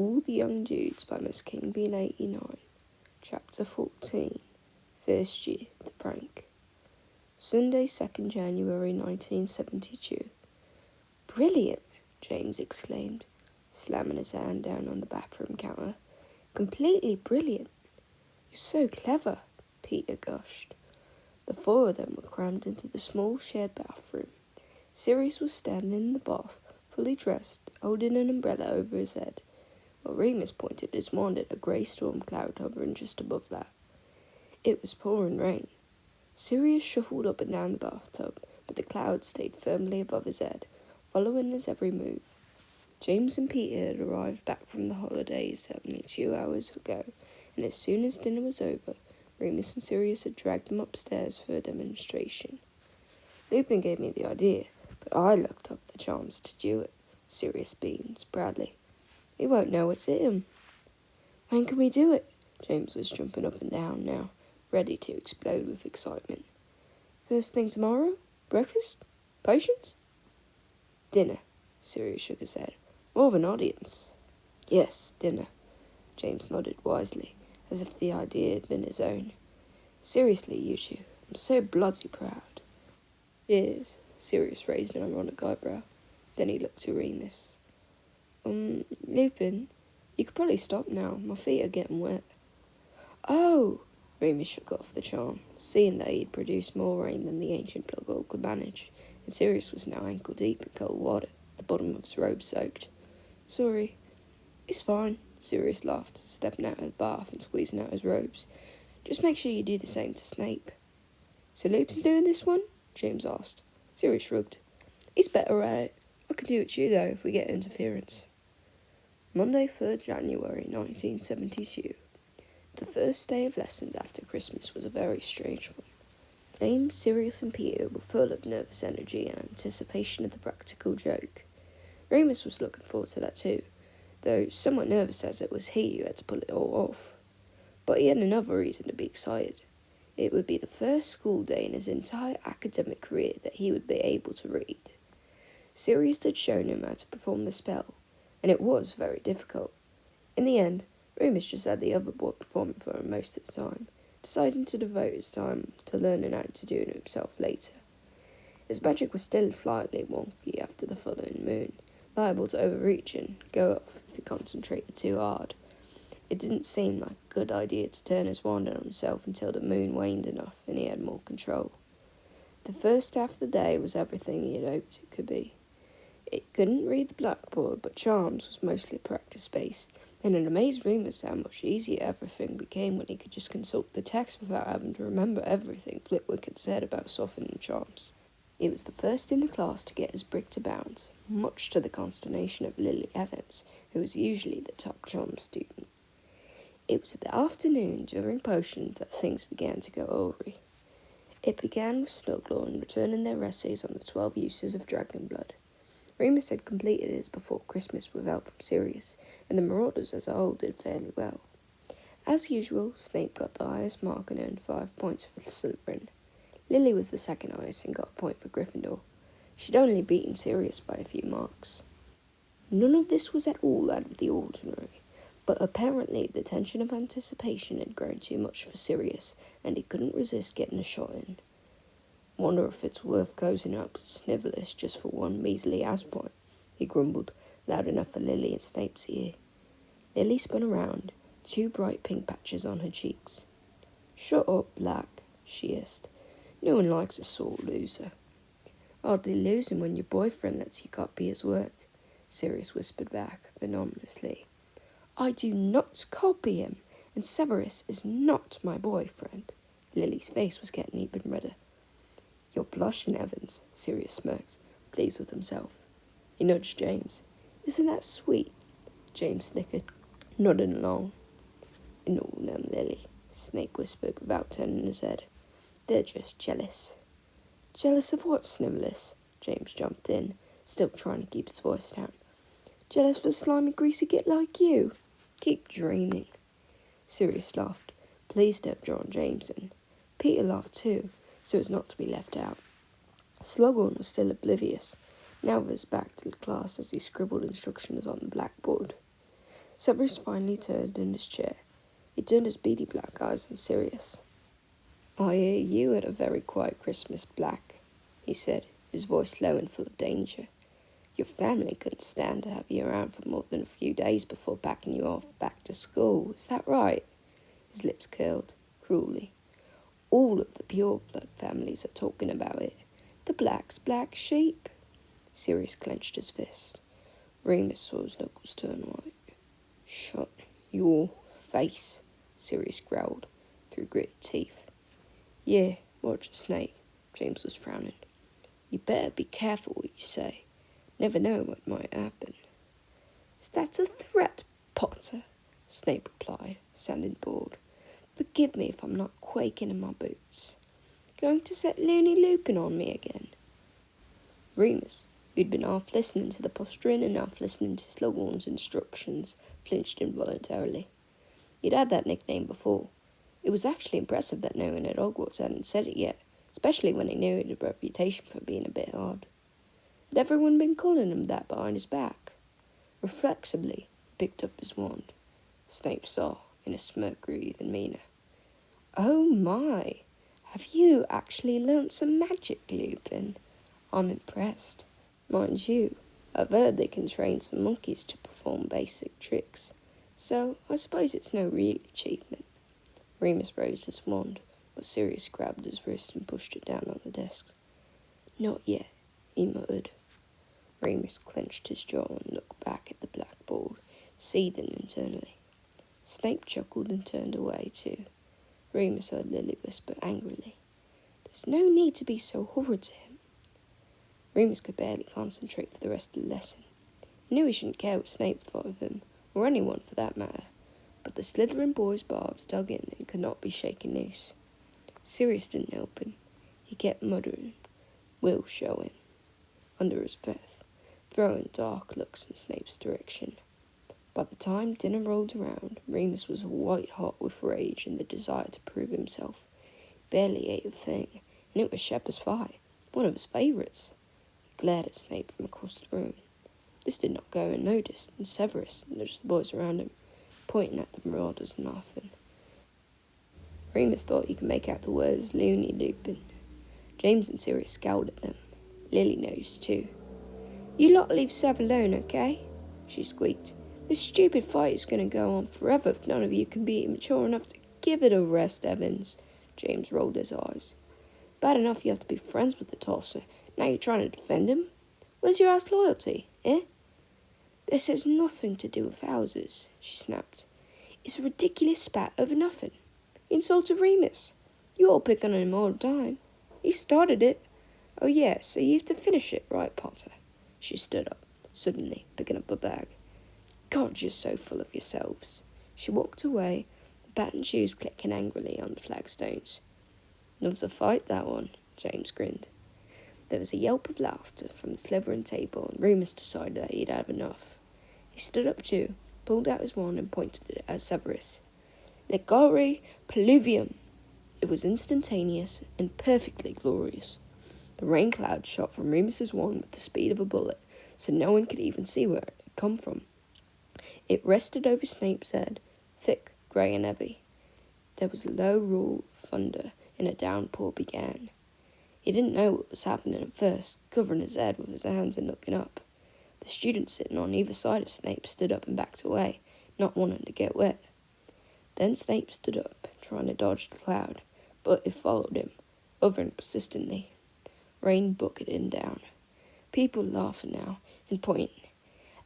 All the Young Dudes by MsKingBean89. Chapter 14. First Year, The Prank. Sunday, 2nd January 1972. Brilliant, James exclaimed, slamming his hand down on the bathroom counter. Completely brilliant. You're so clever, Peter gushed. The four of them were crammed into the small shared bathroom. Sirius was standing in the bath, fully dressed, holding an umbrella over his head, while Remus pointed his wand at a grey storm cloud hovering just above that. It was pouring rain. Sirius shuffled up and down the bathtub, but the cloud stayed firmly above his head, following his every move. James and Peter had arrived back from the holidays only 2 hours ago, and as soon as dinner was over, Remus and Sirius had dragged them upstairs for a demonstration. Lupin gave me the idea, but I looked up the charms to do it, Sirius beamed proudly. He won't know what's in him. When can we do it? James was jumping up and down now, ready to explode with excitement. First thing tomorrow? Breakfast? Potions? Dinner, Sirius shook his head. More of an audience. Yes, dinner. James nodded wisely, as if the idea had been his own. Seriously, you two, I'm so bloody proud. Cheers, Sirius raised an ironic eyebrow. Then he looked to Remus. Lupin, you could probably stop now. My feet are getting wet. Oh! Remus shook off the charm, seeing that he'd produced more rain than the ancient plug could manage, and Sirius was now ankle deep in cold water, the bottom of his robe soaked. Sorry. It's fine, Sirius laughed, stepping out of the bath and squeezing out his robes. Just make sure you do the same to Snape. So Lupin's doing this one? James asked. Sirius shrugged. He's better at it. I could do it too, though, if we get interference. Monday, 3rd January 1972. The first day of lessons after Christmas was a very strange one. James, Sirius and Peter were full of nervous energy and anticipation of the practical joke. Remus was looking forward to that too, though somewhat nervous as it was he who had to pull it all off. But he had another reason to be excited. It would be the first school day in his entire academic career that he would be able to read. Sirius had shown him how to perform the spell, and it was very difficult. In the end, Remus just had the other boy performing for him most of the time, deciding to devote his time to learning how to do it himself later. His magic was still slightly wonky after the following moon, liable to overreach and go off if he concentrated too hard. It didn't seem like a good idea to turn his wand on himself until the moon waned enough and he had more control. The first half of the day was everything he had hoped it could be. It couldn't read the blackboard, but charms was mostly practice-based, and it amazed Remus how much easier everything became when he could just consult the text without having to remember everything Flitwick had said about softening charms. He was the first in the class to get his brick to bounce, much to the consternation of Lily Evans, who was usually the top charm student. It was the afternoon during potions that things began to go awry. It began with Snuglaw returning their essays on the 12 uses of dragon blood. Remus had completed his before Christmas with help from Sirius, and the Marauders as a whole did fairly well. As usual, Snape got the highest mark and earned 5 points for Slytherin. Lily was the second highest and got a point for Gryffindor. She'd only beaten Sirius by a few marks. None of this was at all out of the ordinary, but apparently the tension of anticipation had grown too much for Sirius, and he couldn't resist getting a shot in. Wonder if it's worth cozying up to Snivellus just for one measly house point, he grumbled, loud enough for Lily and Snape's ear. Lily spun around, 2 bright pink patches on her cheeks. Shut up, Black, she hissed. No one likes a sore loser. Hardly losing when your boyfriend lets you copy his work, Sirius whispered back, venomously. I do not copy him, and Severus is not my boyfriend. Lily's face was getting even redder. You're blushing, Evans, Sirius smirked, pleased with himself. He nudged James. Isn't that sweet? James snickered, nodding along. Ignore them, Lily, Snape whispered without turning his head. They're just jealous. Jealous of what, Snivellus? James jumped in, still trying to keep his voice down. Jealous of a slimy, greasy git like you? Keep dreaming. Sirius laughed, pleased to have drawn James in. Peter laughed too, so as not to be left out. Slughorn was still oblivious, now with his back to the class as he scribbled instructions on the blackboard. Severus finally turned in his chair. He turned his beady black eyes on Sirius. "I hear you had a very quiet Christmas, Black," he said, his voice low and full of danger. "Your family couldn't stand to have you around for more than a few days before packing you off back to school. Is that right?" His lips curled, cruelly. "All of the pure-blood families are talking about it. The Black's black sheep." Sirius clenched his fist. Remus saw his knuckles turn white. "Shut your face," Sirius growled through gritted teeth. "Yeah, watch Snape." James was frowning. "You better be careful what you say. Never know what might happen." "Is that a threat, Potter?" Snape replied, sounding bored. "Forgive me if I'm not quaking in my boots. Going to set Looney Lupin on me again?" Remus, who'd been half listening to the posturing and half listening to Slughorn's instructions, flinched involuntarily. He'd had that nickname before. It was actually impressive that no one at Hogwarts hadn't said it yet, especially when he knew he had a reputation for being a bit odd. Had everyone been calling him that behind his back? Reflexively, he picked up his wand. Snape saw, in a smirk grew even meaner. "Oh my! Have you actually learnt some magic, Lupin? I'm impressed. Mind you, I've heard they can train some monkeys to perform basic tricks, so I suppose it's no real achievement." Remus raised his wand, but Sirius grabbed his wrist and pushed it down on the desk. "Not yet," he muttered. Remus clenched his jaw and looked back at the blackboard, seething internally. Snape chuckled and turned away too. Remus heard Lily whisper angrily, "There's no need to be so horrid to him." Remus could barely concentrate for the rest of the lesson. He knew he shouldn't care what Snape thought of him, or anyone for that matter, but the Slytherin boy's barbs dug in and could not be shaken loose. Sirius didn't help him. He kept muttering, "We'll show him," under his breath, throwing dark looks in Snape's direction. By the time dinner rolled around, Remus was white-hot with rage and the desire to prove himself. He barely ate a thing, and it was shepherd's pie, one of his favourites. He glared at Snape from across the room. This did not go unnoticed, and Severus nudged the boys around him, pointing at the marauders and laughing. Remus thought he could make out the words Looney Lupin. James and Sirius scowled at them. Lily noticed too. "You lot leave Sev alone, okay?" she squeaked. "This stupid fight is going to go on forever if none of you can be mature enough to give it a rest, Evans." James rolled his eyes. "Bad enough you have to be friends with the tosser. Now you're trying to defend him? Where's your house loyalty, eh?" "This has nothing to do with houses," she snapped. "It's a ridiculous spat over nothing. He insulted Remus. You all pick on him all the time. He started it. Oh yeah, so you have to finish it, right, Potter?" She stood up, suddenly picking up a bag. "God, you're so full of yourselves." She walked away, the patent shoes clicking angrily on the flagstones. "Loves a fight, that one," James grinned. There was a yelp of laughter from the Slytherin table, and Remus decided that he'd had enough. He stood up too, pulled out his wand and pointed it at Severus. "Legare Pluvium." It was instantaneous and perfectly glorious. The rain cloud shot from Remus's wand with the speed of a bullet, so no one could even see where it had come from. It rested over Snape's head, thick, grey and heavy. There was a low roar of thunder, and a downpour began. He didn't know what was happening at first, covering his head with his hands and looking up. The students sitting on either side of Snape stood up and backed away, not wanting to get wet. Then Snape stood up, trying to dodge the cloud, but it followed him, hovering persistently. Rain bucketed down. People laughing now and pointing.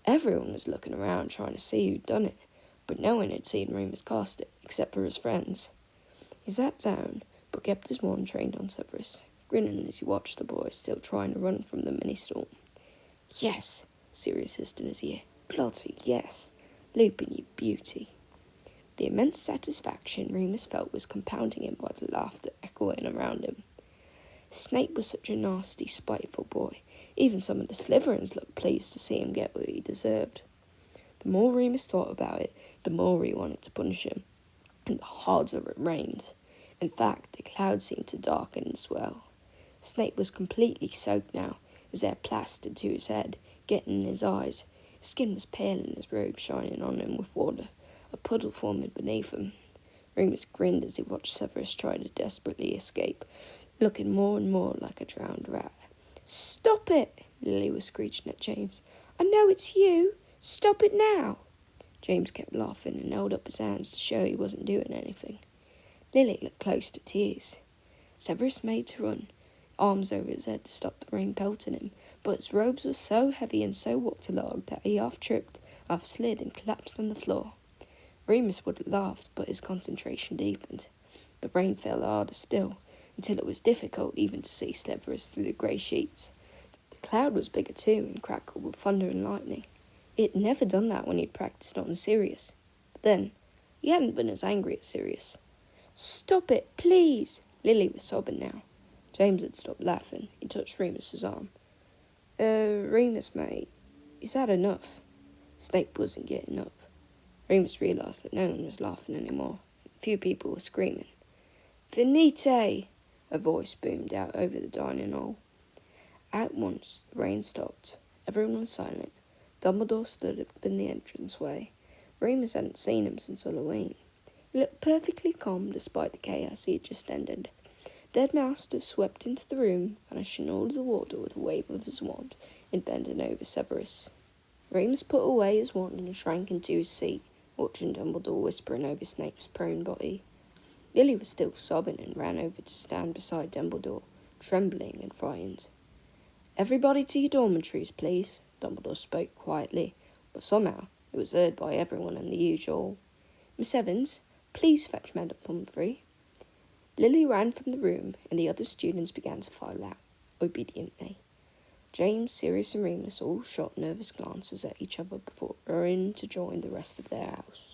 Everyone was looking around trying to see who'd done it, but no one had seen Remus cast it, except for his friends. He sat down, but kept his wand trained on Severus, grinning as he watched the boys still trying to run from the mini-storm. "Yes," Sirius hissed in his ear. "Bloody yes. Lupin, you beauty." The immense satisfaction Remus felt was compounding him by the laughter echoing around him. Snape was such a nasty, spiteful boy. Even some of the Slytherins looked pleased to see him get what he deserved. The more Remus thought about it, the more he wanted to punish him, and the harder it rained. In fact, the clouds seemed to darken and swell. Snape was completely soaked now, his hair plastered to his head, getting in his eyes. His skin was pale and his robe shining on him with water, a puddle forming beneath him. Remus grinned as he watched Severus try to desperately escape, looking more and more like a drowned rat. "Stop it!" Lily was screeching at James. "I know it's you! Stop it now!" James kept laughing and held up his hands to show he wasn't doing anything. Lily looked close to tears. Severus made to run, arms over his head to stop the rain pelting him, but his robes were so heavy and so waterlogged that he half tripped, half slid and collapsed on the floor. Remus would have laughed, but his concentration deepened. The rain fell harder still, until it was difficult even to see Severus through the grey sheets. The cloud was bigger too and crackled with thunder and lightning. He had never done that when he'd practiced on Sirius. But then, he hadn't been as angry at Sirius. "Stop it, please!" Lily was sobbing now. James had stopped laughing. He touched Remus's arm. Remus, mate, he's had enough." Snape wasn't getting up. Remus realised that no one was laughing anymore. Few people were screaming. "Venite!" a voice boomed out over the dining hall. At once, the rain stopped. Everyone was silent. Dumbledore stood up in the entranceway. Remus hadn't seen him since Halloween. He looked perfectly calm despite the chaos he had just ended. The headmaster swept into the room, vanishing all the water with a wave of his wand and bending over Severus. Remus put away his wand and shrank into his seat, watching Dumbledore whispering over Snape's prone body. Lily was still sobbing and ran over to stand beside Dumbledore, trembling and frightened. "Everybody to your dormitories, please," Dumbledore spoke quietly, but somehow it was heard by everyone in the huge hall. "Miss Evans, please fetch Madame Pomfrey." Lily ran from the room, and the other students began to file out, obediently. James, Sirius and Remus all shot nervous glances at each other before hurrying to join the rest of their house.